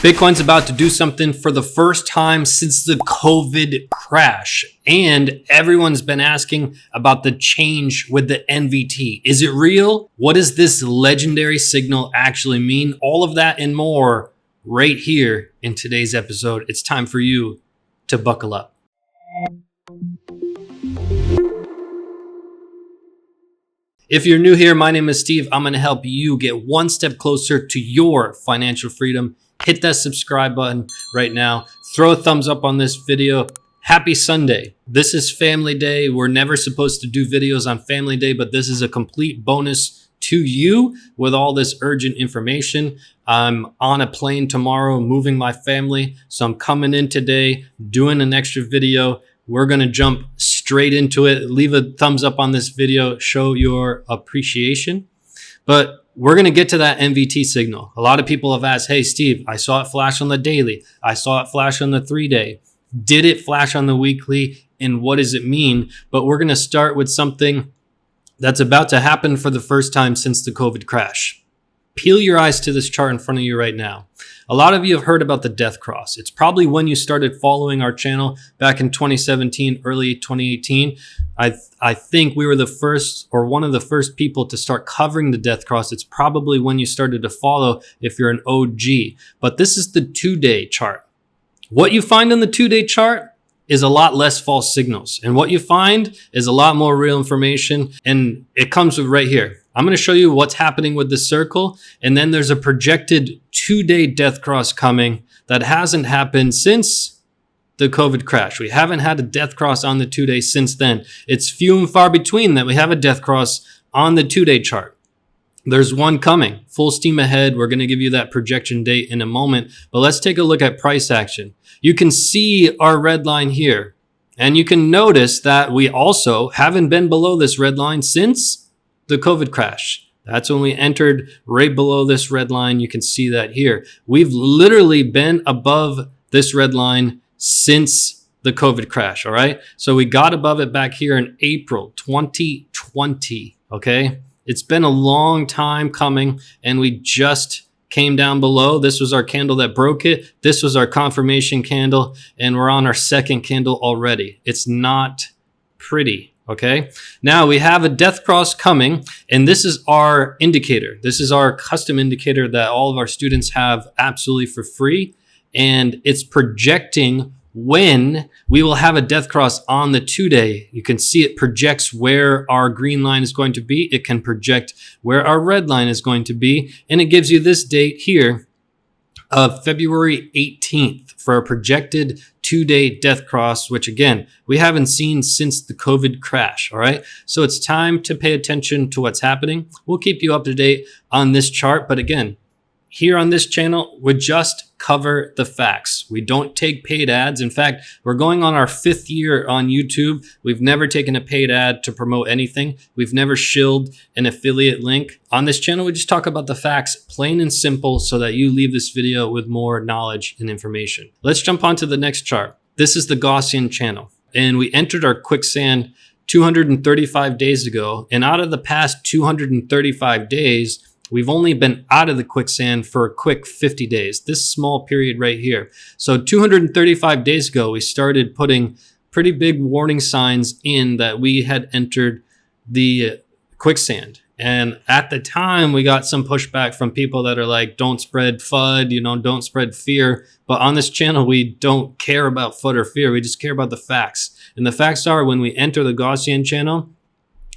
Bitcoin's about to do something for the first time since the COVID crash. And everyone's been asking about the change with the NVT. Is it real? What does this legendary signal actually mean? All of that and more right here in today's episode. It's time for you to buckle up. If you're new here, my name is Steve. I'm going to help you get one step closer to your financial freedom. Hit that subscribe button right now. Throw a thumbs up on this video. Happy Sunday. This is Family Day. We're never supposed to do videos on Family Day, but this is a complete bonus to you with all this urgent information. I'm on a plane tomorrow, moving my family. So I'm coming in today, doing an extra video. We're going to jump straight into it. Leave a thumbs up on this video. Show your appreciation. But we're going to get to that NVT signal. A lot of people have asked, hey, Steve, I saw it flash on the daily. I saw it flash on the 3-day. Did it flash on the weekly? And what does it mean? But we're going to start with something that's about to happen for the first time since the COVID crash. Peel your eyes to this chart in front of you right now. A lot of you have heard about the death cross. It's probably when you started following our channel back in 2017, early 2018. I think we were the first or one of the first people to start covering the death cross. It's probably when you started to follow if you're an OG. But this is the 2-day chart. What you find on the 2-day chart is a lot less false signals. And what you find is a lot more real information. And it comes with right here. I'm going to show you what's happening with the circle. And then there's a projected 2-day death cross coming that hasn't happened since the COVID crash. We haven't had a death cross on the 2-day since then. It's few and far between that we have a death cross on the 2-day chart. There's one coming, full steam ahead. We're going to give you that projection date in a moment, but let's take a look at price action. You can see our red line here, and you can notice that we also haven't been below this red line since the COVID crash. That's when we entered right below this red line. You can see that here. We've literally been above this red line since the COVID crash, all right? So we got above it back here in April 2020, okay? It's been a long time coming, and we just came down below. This was our candle that broke it. This was our confirmation candle, and we're on our second candle already. It's not pretty, okay? Now we have a death cross coming, and this is our indicator. This is our custom indicator that all of our students have absolutely for free, and it's projecting when we will have a death cross on the 2-day. You can see it projects where our green line is going to be. It can project where our red line is going to be. And it gives you this date here of February 18th for a projected 2-day death cross, which again, we haven't seen since the COVID crash. All right. So it's time to pay attention to what's happening. We'll keep you up to date on this chart. But again, here on this channel, we just cover the facts. We don't take paid ads. In fact, we're going on our 5th year on YouTube. We've never taken a paid ad to promote anything. We've never shilled an affiliate link. On this channel, we just talk about the facts, plain and simple, so that you leave this video with more knowledge and information. Let's jump on to the next chart. This is the GAUSSIAN channel, and we entered our QUICKSAND 235 days ago. And out of the past 235 days, we've only been out of the QUICKSAND for a quick 50 days, this small period right here. So 235 days ago, we started putting pretty big warning signs in that we had entered the QUICKSAND. And at the time, we got some pushback from people that are like, don't spread FUD, don't spread fear. But on this channel, we don't care about FUD or fear. We just care about the facts. And the facts are when we enter the GAUSSIAN channel,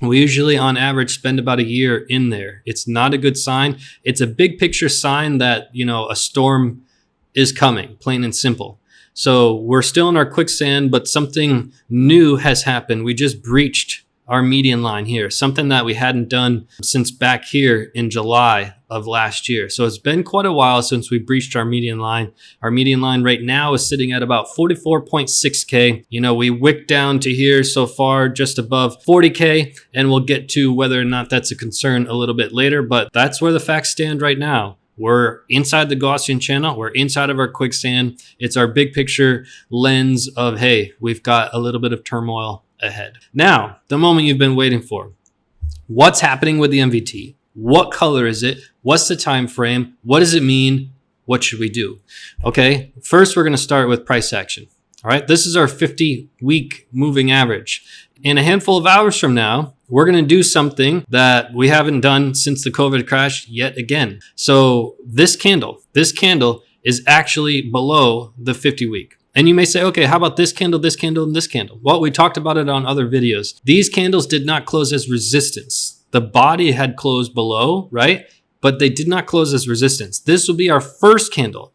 we usually, on average, spend about a year in there. It's not a good sign. It's a big picture sign that, a storm is coming, plain and simple. So we're still in our QUICKSAND, but something new has happened. We just breached our median line here, something that we hadn't done since back here in July of last year. So it's been quite a while since we breached our median line. Our median line right now is sitting at about 44.6K. We wicked down to here so far, just above 40K, and we'll get to whether or not that's a concern a little bit later, but that's where the facts stand right now. We're inside the GAUSSIAN channel. We're inside of our QUICKSAND. It's our big picture lens of, hey, we've got a little bit of turmoil ahead. Now, the moment you've been waiting for. What's happening with the NVT? What color is it? What's the time frame? What does it mean? what should we do? Okay, first we're going to start with price action. All right, this is our 50-week moving average. In a handful of hours from now, we're going to do something that we haven't done since the COVID crash yet again. So this candle is actually below the 50-week. And you may say, okay, how about this candle, this candle, and this candle? Well, we talked about it on other videos. These candles did not close as resistance. The body had closed below, right? But they did not close as resistance. This will be our first candle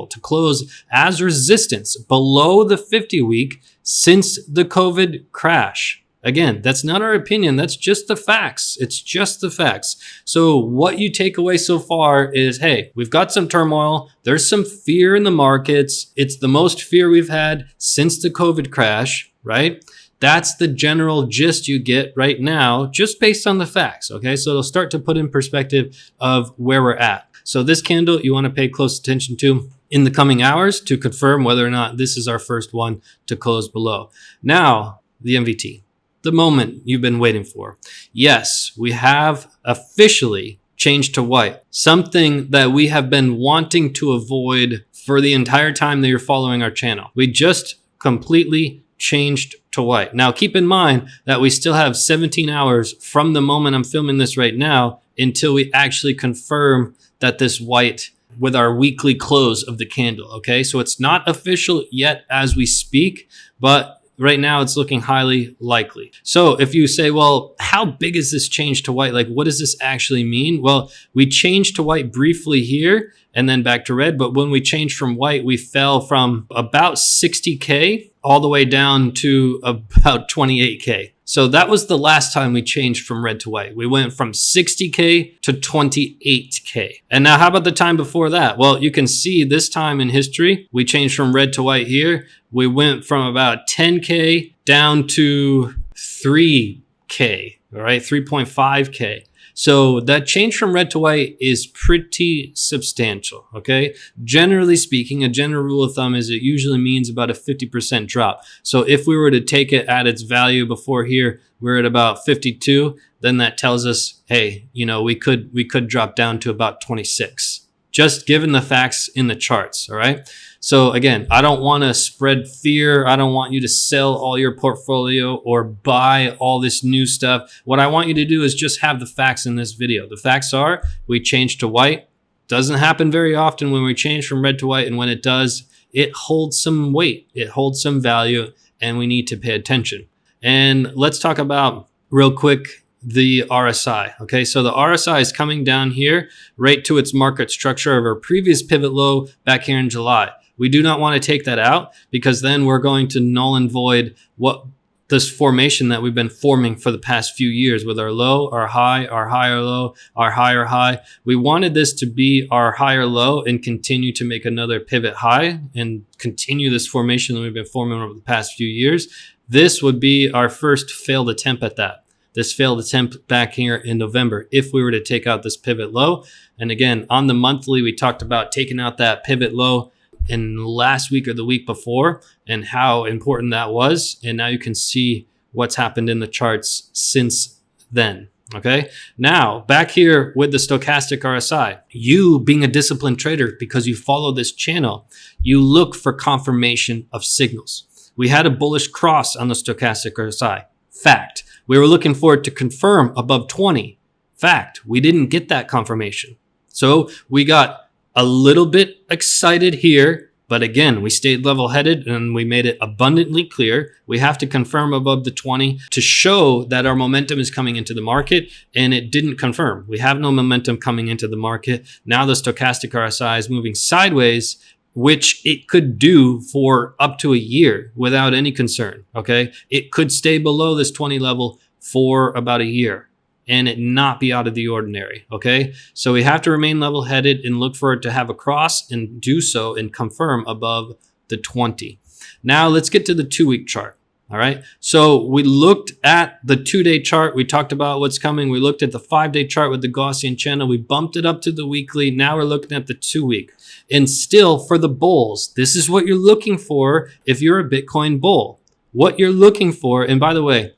to close as resistance below the 50-week since the COVID crash. Again, that's not our opinion. That's just the facts. It's just the facts. So what you take away so far is, hey, we've got some turmoil. There's some fear in the markets. It's the most fear we've had since the COVID crash, right? That's the general gist you get right now, just based on the facts, okay? So it'll start to put in perspective of where we're at. So this candle you want to pay close attention to in the coming hours to confirm whether or not this is our first one to close below. Now, the MVT, the moment you've been waiting for. Yes, we have officially changed to white, something that we have been wanting to avoid for the entire time that you're following our channel. We just completely changed to white. Now, keep in mind that we still have 17 hours from the moment I'm filming this right now until we actually confirm that this white with our weekly close of the candle, okay? So it's not official yet as we speak, but right now it's looking highly likely. So if you say, well, how big is this change to white? Like, what does this actually mean? Well, we changed to white briefly here and then back to red. But when we changed from white, we fell from about 60K all the way down to about 28K. So that was the last time we changed from red to white. We went from 60K to 28K. And now how about the time before that? Well, you can see this time in history, we changed from red to white here. We went from about 10K down to 3K, all right, 3.5K. So that change from red to white is pretty substantial, okay? Generally speaking, a general rule of thumb is it usually means about a 50% drop. So if we were to take it at its value before here, we're at about 52, then that tells us, hey, you know, we could drop down to about 26, just given the facts in the charts, all right? So again, I don't want to spread fear. I don't want you to sell all your portfolio or buy all this new stuff. What I want you to do is just have the facts in this video. The facts are we changed to white. Doesn't happen very often when we change from red to white. And when it does, it holds some weight. It holds some value and we need to pay attention. And let's talk about real quick the RSI. Okay, so the RSI is coming down here right to its market structure of our previous pivot low back here in July. We do not want to take that out because then we're going to null and void what this formation that we've been forming for the past few years with our low, our high, our higher low, our higher high. We wanted this to be our higher low and continue to make another pivot high and continue this formation that we've been forming over the past few years. This would be our first failed attempt at that. This failed attempt back here in November if we were to take out this pivot low. And again, on the monthly, we talked about taking out that pivot low in last week or the week before and how important that was. And now you can see what's happened in the charts since then. Okay. Now back here with the stochastic RSI, you being a disciplined trader, because you follow this channel, you look for confirmation of signals. We had a bullish cross on the stochastic RSI. Fact. We were looking for it to confirm above 20. Fact. We didn't get that confirmation. So we got a little bit excited here, but again, we stayed level-headed and we made it abundantly clear. We have to confirm above the 20 to show that our momentum is coming into the market, and it didn't confirm. We have no momentum coming into the market. Now the stochastic RSI is moving sideways, which it could do for up to a year without any concern, okay? It could stay below this 20 level for about a year and it not be out of the ordinary, okay? So we have to remain level-headed and look for it to have a cross and do so and confirm above the 20. Now let's get to the 2-week chart, all right? So we looked at the 2-day chart. We talked about what's coming. We looked at the 5-day chart with the Gaussian channel. We bumped it up to the weekly. Now we're looking at the 2-week. And still for the bulls, this is what you're looking for if you're a Bitcoin bull. What you're looking for, and by the way,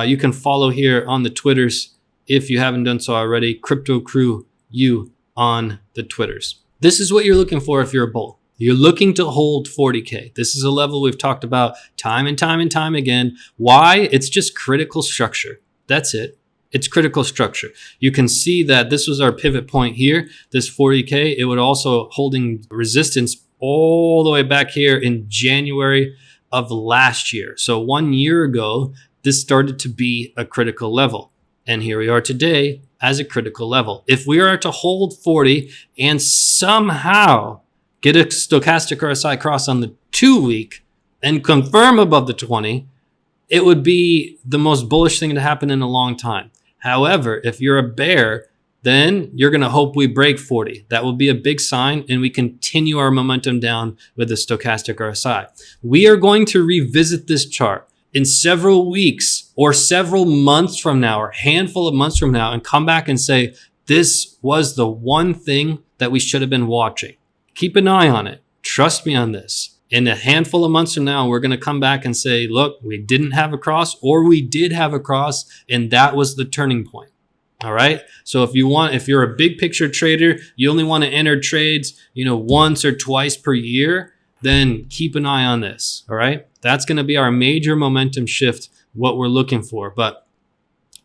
you can follow here on the Twitters if you haven't done so already, Crypto Crew U on the Twitters. This is what you're looking for if you're a bull. You're looking to hold 40K. This is a level we've talked about time and time and time again. Why? It's just critical structure. That's it. It's critical structure. You can see that this was our pivot point here, this 40K. It would also holding resistance all the way back here in January of last year. So 1 year ago, this started to be a critical level. And here we are today as a critical level. If we are to hold 40 and somehow get a stochastic RSI cross on the 2-week and confirm above the 20, it would be the most bullish thing to happen in a long time. However, if you're a bear, then you're going to hope we break 40. That will be a big sign, and we continue our momentum down with the stochastic RSI. We are going to revisit this chart in several weeks or several months from now, or a handful of months from now, and come back and say, this was the one thing that we should have been watching. Keep an eye on it. Trust me on this. In a handful of months from now, we're going to come back and say, look, we didn't have a cross, or we did have a cross, and that was the turning point. All right. So if you're a big picture trader, you only want to enter trades, once or twice per year, then keep an eye on this. All right. That's going to be our major momentum shift, what we're looking for. But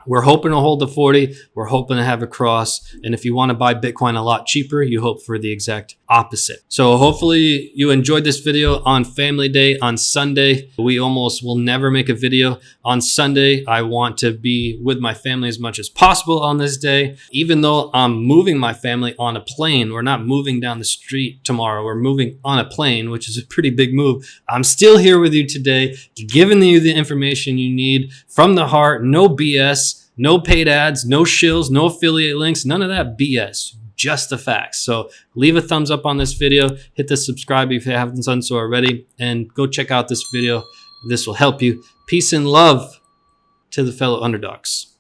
we're hoping to hold the 40. We're hoping to have a cross. And if you want to buy Bitcoin a lot cheaper, you hope for the exact opposite. So hopefully you enjoyed this video on Family Day on Sunday. We almost will never make a video on Sunday. I want to be with my family as much as possible on this day. Even though I'm moving my family on a plane, we're not moving down the street tomorrow. We're moving on a plane, which is a pretty big move. I'm still here with you today, giving you the information you need from the heart. No BS. No paid ads, no shills, no affiliate links, none of that BS, just the facts. So leave a thumbs up on this video, hit the subscribe if you haven't done so already, and go check out this video. This will help you. Peace and love to the fellow underdogs.